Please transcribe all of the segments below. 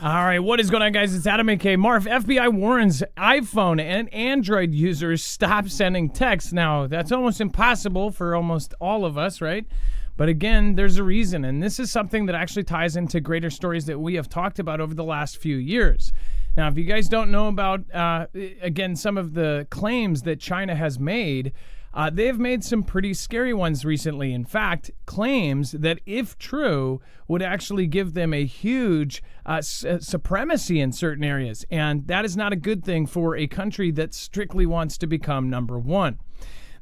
All right, what is going on, guys? It's Adam aka Marf. FBI warns iPhone and Android users stop sending texts. Now, that's almost impossible for almost all of us, right? But again, there's a reason, and this is something that actually ties into greater stories that we have talked about over the last few years. Now, if you guys don't know about, again, some of the claims that China has made, they have made some pretty scary ones recently. In fact, claims that, if true, would actually give them a huge supremacy in certain areas. And that is not a good thing for a country that strictly wants to become number one.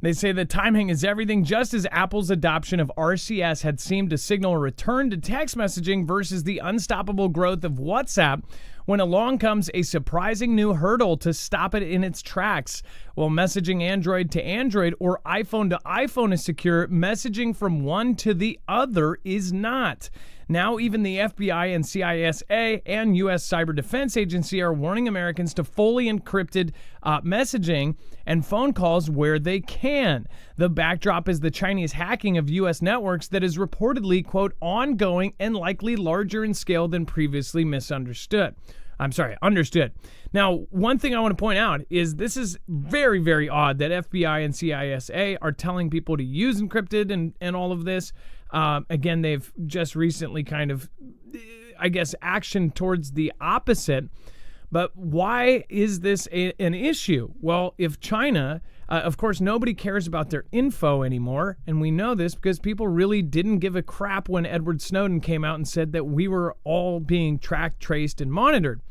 They say that timing is everything, just as Apple's adoption of RCS had seemed to signal a return to text messaging versus the unstoppable growth of WhatsApp, when along comes a surprising new hurdle to stop it in its tracks. While messaging Android to Android or iPhone to iPhone is secure, messaging from one to the other is not. Now, even the FBI and CISA and U.S. Cyber Defense Agency are warning Americans to fully encrypted messaging and phone calls where they can. The backdrop is the Chinese hacking of U.S. networks that is reportedly, quote, ongoing and likely larger in scale than previously understood. Now, one thing I want to point out is this is very, very odd that FBI and CISA are telling people to use encrypted and all of this. Again, they've just recently kind of, I guess, action towards the opposite. But why is this an issue? Well, if China, of course, nobody cares about their info anymore. And we know this because people really didn't give a crap when Edward Snowden came out and said that we were all being tracked, traced, and monitored.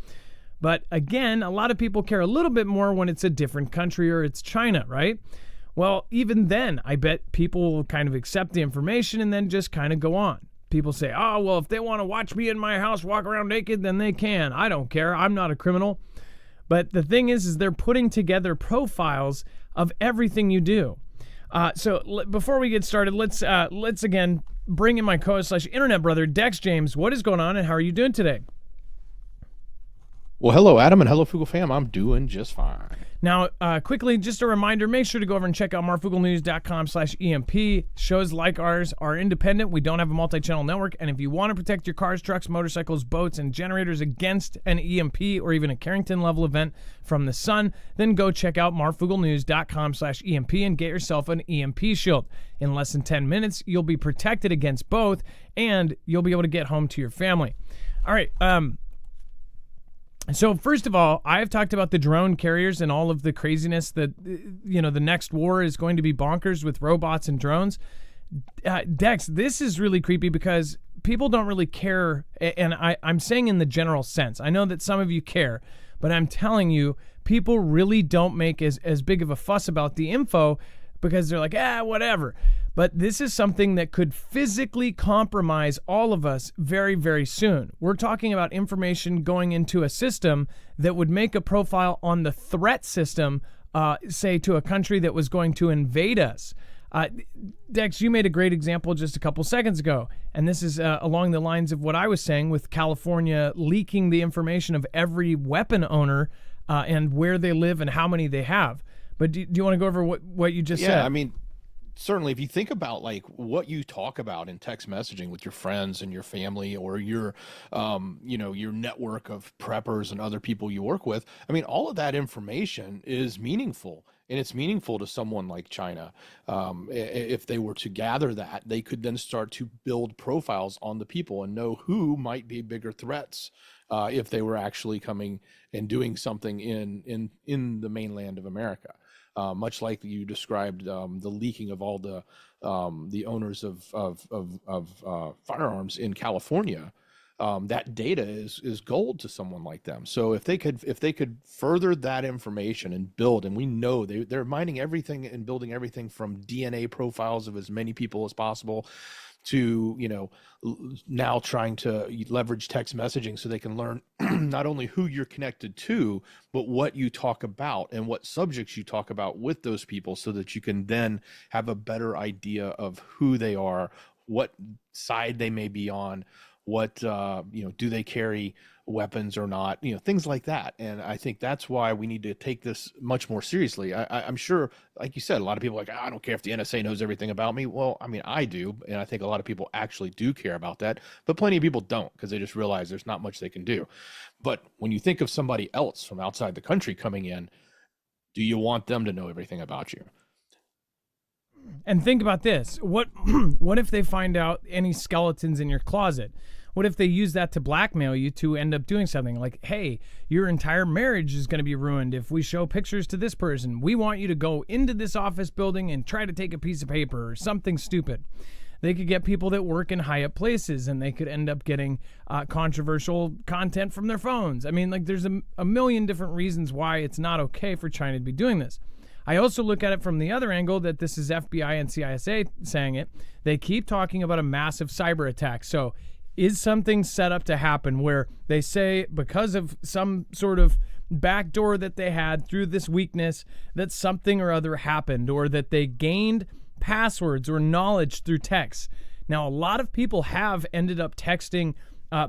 But again, a lot of people care a little bit more when it's a different country or it's China, right? Well, even then, I bet people will kind of accept the information and then just kind of go on. People say, oh, well, if they want to watch me in my house walk around naked, then they can. I don't care. I'm not a criminal. But the thing is they're putting together profiles of everything you do. So before we get started, let's again bring in my co-host / internet brother, Dex James. What is going on and how are you doing today? Well, hello, Adam, and hello, Foogle fam. I'm doing just fine. Now, quickly, just a reminder, make sure to go over and check out marfooglenews.com/EMP. Shows like ours are independent. We don't have a multi-channel network. And if you want to protect your cars, trucks, motorcycles, boats, and generators against an EMP or even a Carrington-level event from the sun, then go check out marfooglenews.com/EMP and get yourself an EMP shield. In less than 10 minutes, you'll be protected against both, and you'll be able to get home to your family. All right, so first of all, I've talked about the drone carriers and all of the craziness that, the next war is going to be bonkers with robots and drones. Dex, this is really creepy because people don't really care, and I'm saying in the general sense. I know that some of you care, but I'm telling you, people really don't make as big of a fuss about the info because they're like, whatever. But this is something that could physically compromise all of us very, very soon. We're talking about information going into a system that would make a profile on the threat system, say, to a country that was going to invade us. Dex, you made a great example just a couple seconds ago, and this is along the lines of what I was saying with California leaking the information of every weapon owner and where they live and how many they have. But do you want to go over what you just said? Yeah, I mean, certainly, if you think about like what you talk about in text messaging with your friends and your family or your, your network of preppers and other people you work with, I mean, all of that information is meaningful. And it's meaningful to someone like China. If they were to gather that, they could then start to build profiles on the people and know who might be bigger threats if they were actually coming and doing something in the mainland of America. Much like you described the leaking of all the owners of firearms in California, that data is gold to someone like them. So if they could further that information and build, and we know they're mining everything and building everything from DNA profiles of as many people as possible to, now trying to leverage text messaging so they can learn not only who you're connected to, but what you talk about and what subjects you talk about with those people so that you can then have a better idea of who they are, what side they may be on, What do they carry weapons or not? Things like that. And I think that's why we need to take this much more seriously. I'm sure, like you said, a lot of people are like, I don't care if the NSA knows everything about me. Well, I mean, I do, and I think a lot of people actually do care about that, but plenty of people don't, because they just realize there's not much they can do. But when you think of somebody else from outside the country coming in, do you want them to know everything about you? And think about this. What if they find out any skeletons in your closet? What if they use that to blackmail you to end up doing something like, hey, your entire marriage is going to be ruined if we show pictures to this person. We want you to go into this office building and try to take a piece of paper or something stupid. They could get people that work in high up places, and they could end up getting controversial content from their phones. I mean, like, there's a million different reasons why it's not okay for China to be doing this. I also look at it from the other angle that this is FBI and CISA saying it. They keep talking about a massive cyber attack. So is something set up to happen where they say because of some sort of backdoor that they had through this weakness that something or other happened, or that they gained passwords or knowledge through text? Now, a lot of people have ended up texting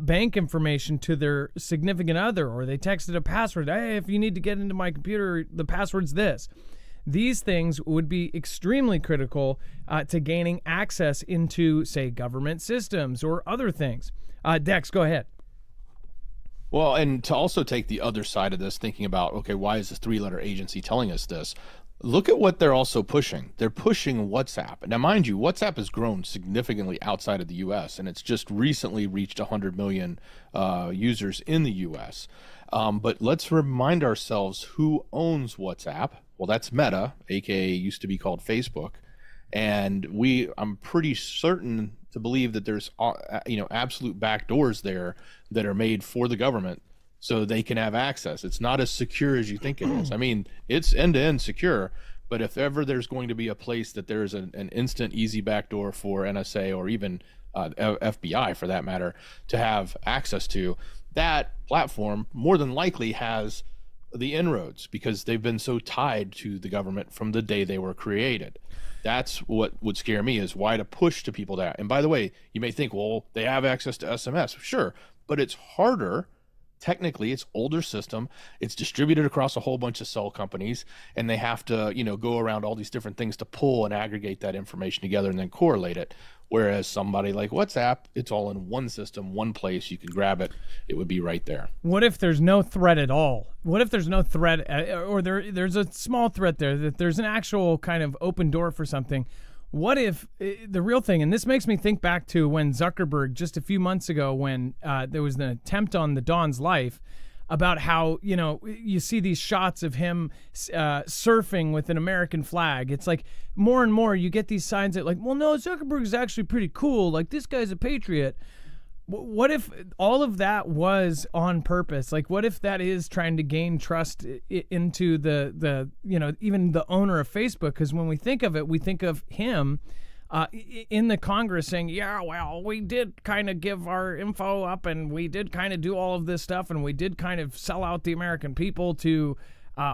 bank information to their significant other, or they texted a password. Hey, if you need to get into my computer, the password's this. These things would be extremely critical to gaining access into, say, government systems or other things. Dex, go ahead. Well, and to also take the other side of this, thinking about, okay, why is this three-letter agency telling us this? Look at what they're also pushing. They're pushing WhatsApp. Now, mind you, WhatsApp has grown significantly outside of the U.S., and it's just recently reached 100 million users in the U.S. But let's remind ourselves who owns WhatsApp. Well, that's Meta, aka used to be called Facebook, and I'm pretty certain to believe that there's absolute backdoors there that are made for the government so they can have access. It's not as secure as you think it is. I mean, it's end-to-end secure, but if ever there's going to be a place that there's an instant, easy backdoor for NSA or even FBI, for that matter, to have access to, that platform more than likely has the inroads, because they've been so tied to the government from the day they were created. That's what would scare me, is why to push to people that. And by the way, you may think, well, they have access to SMS. Sure, but it's harder. Technically, it's older system. It's distributed across a whole bunch of cell companies, and they have to, go around all these different things to pull and aggregate that information together and then correlate it. Whereas somebody like WhatsApp, it's all in one system, one place. You can grab it. It would be right there. What if there's no threat at all? What if there's no threat, or there's a small threat there, that there's an actual kind of open door for something? What if the real thing, and this makes me think back to when Zuckerberg, just a few months ago, when there was an attempt on the Don's life, about how, you see these shots of him surfing with an American flag. It's like more and more you get these signs that, like, well, no, Zuckerberg's actually pretty cool. Like, this guy's a patriot. What if all of that was on purpose? Like, what if that is trying to gain trust into the even the owner of Facebook? Because when we think of it, we think of him in the Congress saying, yeah, well, we did kind of give our info up, and we did kind of do all of this stuff, and we did kind of sell out the American people to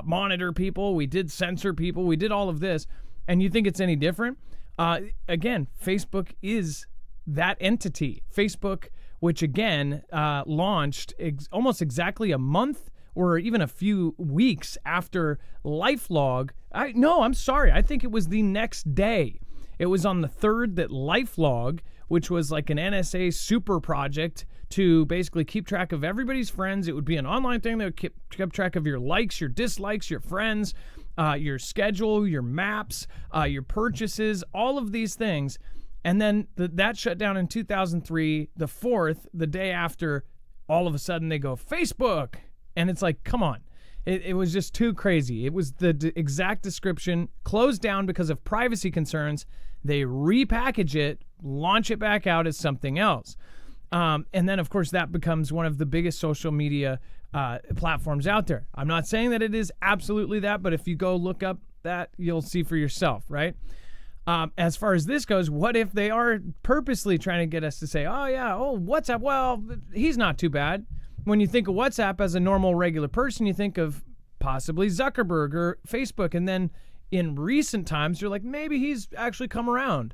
monitor people. We did censor people. We did all of this. And you think it's any different? Again, Facebook is that entity. Facebook, which again launched almost exactly a month or even a few weeks after LifeLog. I'm sorry. I think it was the next day. It was on the 3rd that LifeLog, which was like an NSA super project to basically keep track of everybody's friends. It would be an online thing that would keep track of your likes, your dislikes, your friends, your schedule, your maps, your purchases, all of these things. And then that shut down in 2003, the 4th, the day after, all of a sudden they go, Facebook. And it's like, come on. It was just too crazy. It was the exact description, closed down because of privacy concerns. They repackage it, launch it back out as something else. And then, of course, that becomes one of the biggest social media platforms out there. I'm not saying that it is absolutely that, but if you go look up that, you'll see for yourself, right? As far as this goes, what if they are purposely trying to get us to say, WhatsApp, well, he's not too bad. When you think of WhatsApp as a normal, regular person, you think of possibly Zuckerberg or Facebook. And then in recent times, you're like, maybe he's actually come around.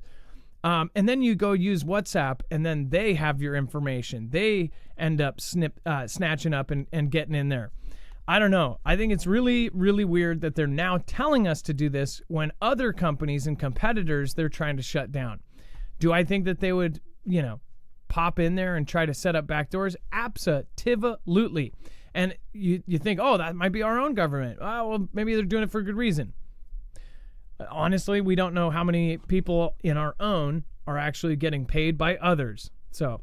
And then you go use WhatsApp, and then they have your information. They end up snatching up and getting in there. I don't know. I think it's really, really weird that they're now telling us to do this when other companies and competitors they're trying to shut down. Do I think that they would, pop in there and try to set up backdoors? Absolutely. And you think, oh, that might be our own government. Oh, well, maybe they're doing it for a good reason. Honestly, we don't know how many people in our own are actually getting paid by others. So,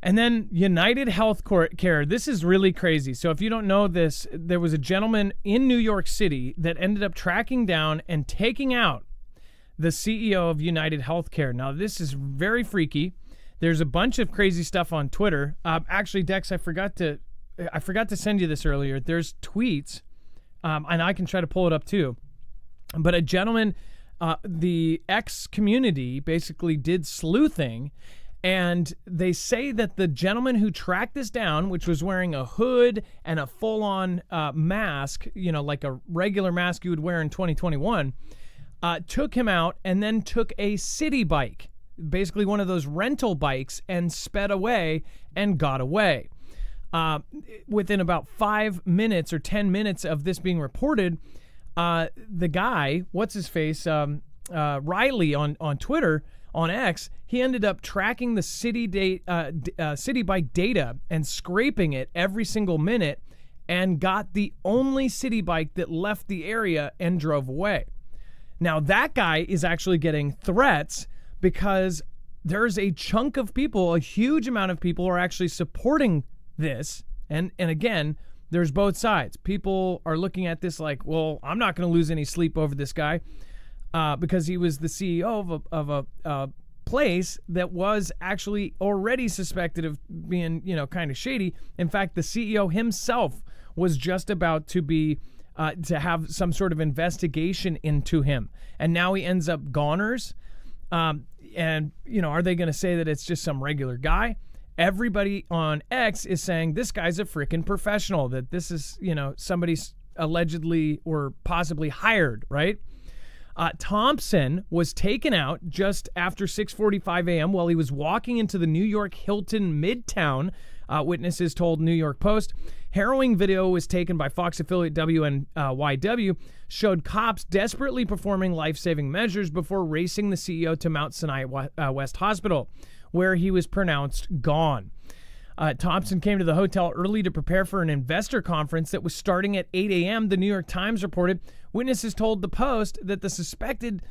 and then United Healthcare. This is really crazy. So if you don't know this, there was a gentleman in New York City that ended up tracking down and taking out the CEO of United Healthcare. Now, this is very freaky. There's a bunch of crazy stuff on Twitter. Actually, Dex, I forgot to send you this earlier. There's tweets, and I can try to pull it up too. But a gentleman, the X community basically did sleuthing, and they say that the gentleman who tracked this down, which was wearing a hood and a full-on mask, like a regular mask you would wear in 2021, took him out and then took a city bike, basically one of those rental bikes, and sped away and got away. Within about 5 minutes or 10 minutes of this being reported, the guy, what's his face, Riley on Twitter, on X, he ended up tracking the city bike data and scraping it every single minute, and got the only city bike that left the area and drove away. Now that guy is actually getting threats because there's a chunk of people, a huge amount of people are actually supporting this. And again, there's both sides. People are looking at this like, well, I'm not going to lose any sleep over this guy because he was the CEO of a place that was actually already suspected of being, kind of shady. In fact, the CEO himself was just about to be to have some sort of investigation into him, and now he ends up goners. And are they going to say that it's just some regular guy? Everybody on X is saying this guy's a freaking professional, that this is, somebody's allegedly or possibly hired, right? Thompson was taken out just after 6:45 a.m. while he was walking into the New York Hilton Midtown, witnesses told New York Post. Harrowing video was taken by Fox affiliate WNYW, showed cops desperately performing life-saving measures before racing the CEO to Mount Sinai West Hospital, where he was pronounced gone. Thompson came to the hotel early to prepare for an investor conference that was starting at 8 a.m., the New York Times reported. Witnesses told the Post that the suspected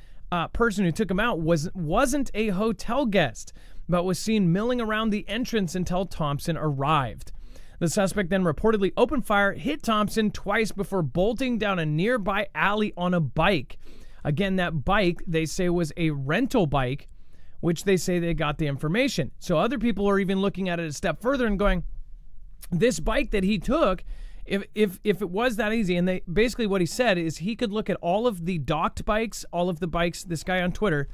person who took him out wasn't a hotel guest, but was seen milling around the entrance until Thompson arrived. The suspect then reportedly opened fire, hit Thompson twice before bolting down a nearby alley on a bike. Again, that bike, they say, was a rental bike, which they say they got the information. So other people are even looking at it a step further and going, this bike that he took, if it was that easy, and they basically what he said is he could look at all of the docked bikes, all of the bikes, this guy on Twitter,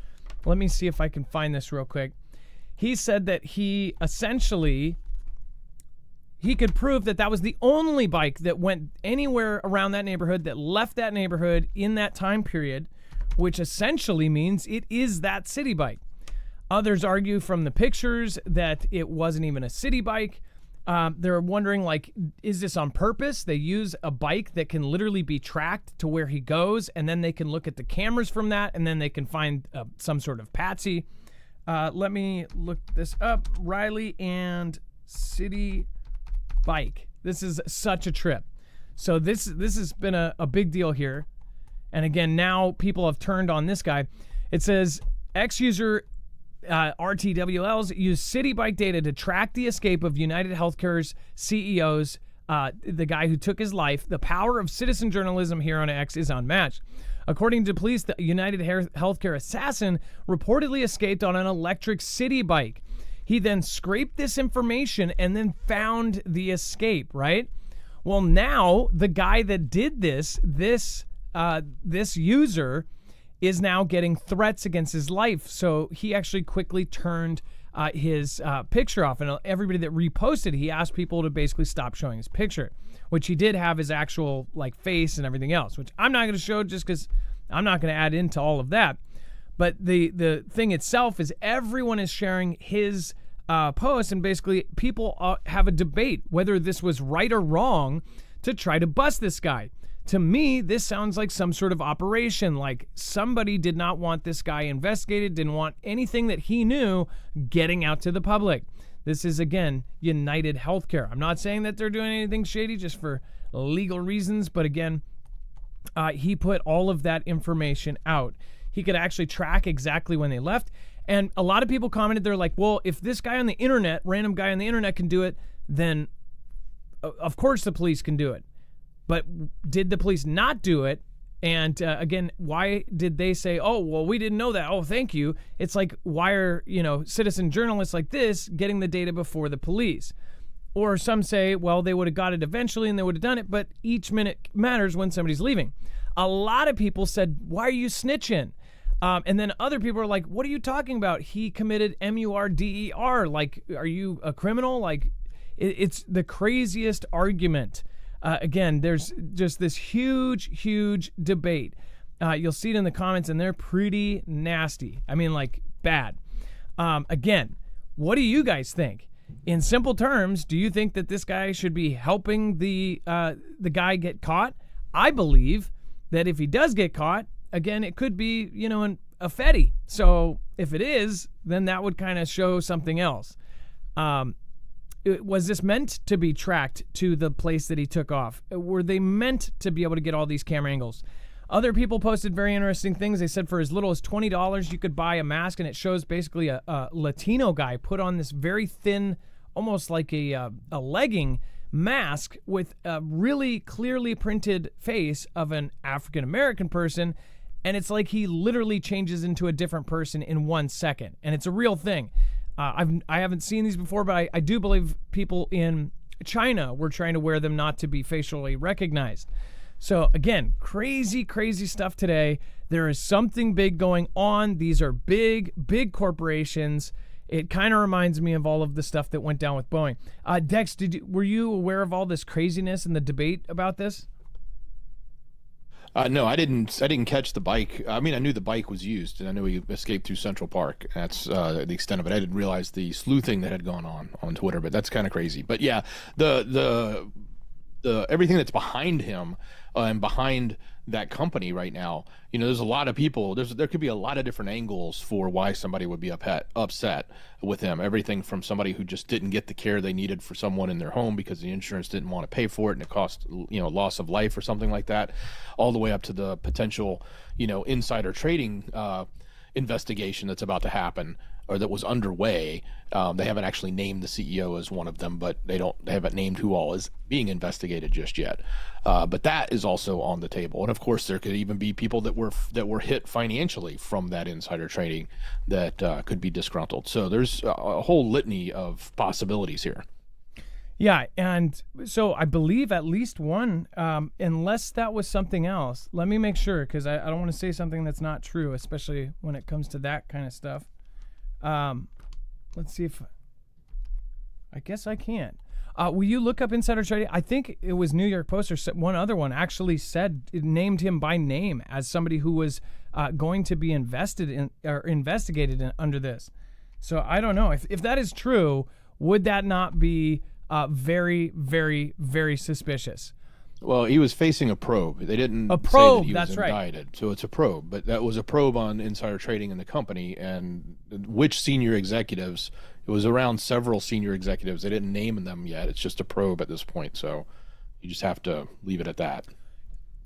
let me see if I can find this real quick. He said that he could prove that was the only bike that went anywhere around that neighborhood, that left that neighborhood in that time period, which essentially means it is that city bike. Others argue from the pictures that it wasn't even a city bike. They're wondering, is this on purpose? They use a bike that can literally be tracked to where he goes, and then they can look at the cameras from that, and then they can find some sort of patsy. Let me look this up. Riley and city bike. This is such a trip. So this has been a big deal here. And again, now people have turned on this guy. It says X-user RTWLs use city bike data to track the escape of United Healthcare's CEO's, the guy who took his life. The power of citizen journalism here on X is unmatched. According to police, the United Healthcare assassin reportedly escaped on an electric city bike. He then scraped this information and then found the escape, right? Well, now the guy that did this user is now getting threats against his life. So he actually quickly turned his picture off. And everybody that reposted, he asked people to basically stop showing his picture, which he did have his actual face and everything else, which I'm not going to show just because I'm not going to add into all of that. But the thing itself is everyone is sharing his post, and basically people have a debate whether this was right or wrong to try to bust this guy. To me, this sounds like some sort of operation, like somebody did not want this guy investigated, didn't want anything that he knew getting out to the public. This is, again, United Healthcare. I'm not saying that they're doing anything shady just for legal reasons, but again, he put all of that information out. He could actually track exactly when they left. And a lot of people commented, they're like, well, if this guy on the internet, random guy on the internet can do it, then of course the police can do it. But did the police not do it? And again, why did they say, oh, well, we didn't know that. Oh, thank you. It's like, why are, citizen journalists like this getting the data before the police? Or some say, well, they would have got it eventually and they would have done it, but each minute matters when somebody's leaving. A lot of people said, why are you snitching? And then other people are like, what are you talking about? He committed murder. Like, are you a criminal? Like, it's the craziest argument. Again, there's just this huge debate. You'll see it in the comments, and they're pretty nasty. I mean, like, bad. Again, what do you guys think? In simple terms, do you think that this guy should be helping the guy get caught? I believe that if he does get caught, again, it could be, a Fetty. So if it is, then that would kind of show something else. Was this meant to be tracked to the place that he took off? Were they meant to be able to get all these camera angles? Other people posted very interesting things. They said for as little as $20, you could buy a mask, and it shows basically a Latino guy put on this very thin, almost like a legging mask with a really clearly printed face of an African-American person, and it's like he literally changes into a different person in 1 second, and it's a real thing. I haven't seen these before, but I do believe people in China were trying to wear them not to be facially recognized. So again, crazy stuff today. There is something big going on. These are big corporations. It kind of reminds me of all of the stuff that went down with Boeing. Dex, were you aware of all this craziness and the debate about this? No, I didn't catch the bike. I mean, I knew the bike was used, and I knew he escaped through Central Park. That's the extent of it. I didn't realize the sleuthing that had gone on Twitter, but that's kind of crazy. But yeah, the everything that's behind him and behind that company right now, there's a lot of people. There could be a lot of different angles for why somebody would be upset with him. Everything from somebody who just didn't get the care they needed for someone in their home because the insurance didn't want to pay for it and it cost loss of life or something like that, all the way up to the potential insider trading investigation that's about to happen or that was underway. They haven't actually named the CEO as one of them, but they haven't named who all is being investigated just yet. But that is also on the table. And of course, there could even be people that were hit financially from that insider trading that could be disgruntled. So there's a whole litany of possibilities here. Yeah, and so I believe at least one, unless that was something else. Let me make sure, because I don't want to say something that's not true, especially when it comes to that kind of stuff. Let's see if I guess I can't. Will you look up insider trading? I think it was New York Post or one other one actually named him by name as somebody who was going to be invested in or investigated under this. So I don't know if that is true. Would that not be very suspicious? Well, he was facing a probe. They didn't a probe. Say that he that's was right. indicted, so it's a probe. But that was a probe on insider trading in the company and which senior executives. It was around several senior executives. They didn't name them yet. It's just a probe at this point, so you just have to leave it at that.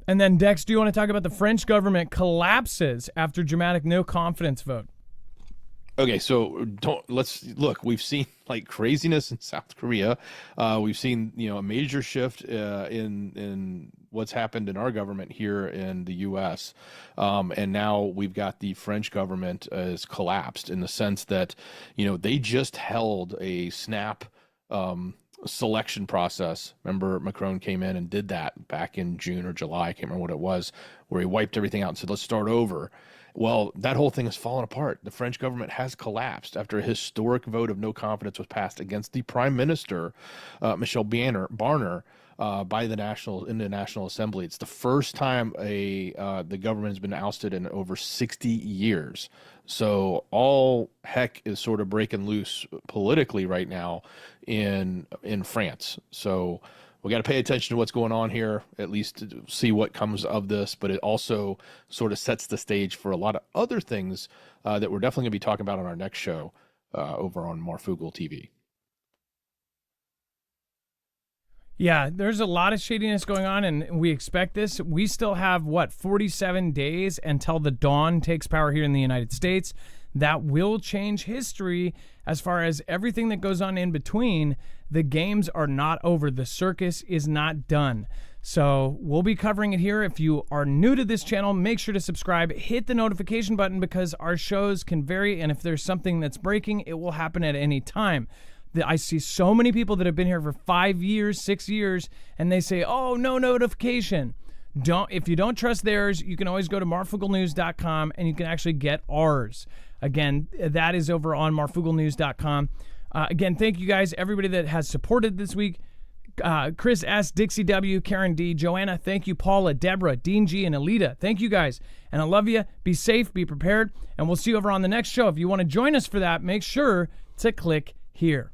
And then, Dex, do you want to talk about the French government collapses after dramatic no confidence vote? Okay, so let's look. We've seen like craziness in South Korea. We've seen a major shift in what's happened in our government here in the U.S. And now we've got the French government has collapsed in the sense that they just held a snap selection process. Remember, Macron came in and did that back in June or July. I can't remember what it was, where he wiped everything out and said, "Let's start over." Well, that whole thing has fallen apart. The French government has collapsed after a historic vote of no confidence was passed against the Prime Minister, Michel Barnier, by the National Assembly. It's the first time the government has been ousted in over 60 years. So all heck is sort of breaking loose politically right now in France. So we got to pay attention to what's going on here, at least to see what comes of this. But it also sort of sets the stage for a lot of other things that we're definitely going to be talking about on our next show over on Marfoogle TV. Yeah, there's a lot of shadiness going on, and we expect this. We still have, 47 days until the dawn takes power here in the United States. That will change history as far as everything that goes on in between. The games are not over. The circus is not done. So we'll be covering it here. If you are new to this channel, make sure to subscribe. Hit the notification button because our shows can vary, and if there's something that's breaking, it will happen at any time. I see so many people that have been here for 5 years, 6 years, and they say, oh, no notification. If you don't trust theirs, you can always go to marfooglenews.com and you can actually get ours. Again, that is over on marfooglenews.com. Again, thank you guys, everybody that has supported this week. Chris S., Dixie W., Karen D., Joanna, thank you, Paula, Deborah, Dean G., and Alita. Thank you guys. And I love you. Be safe, be prepared, and we'll see you over on the next show. If you want to join us for that, make sure to click here.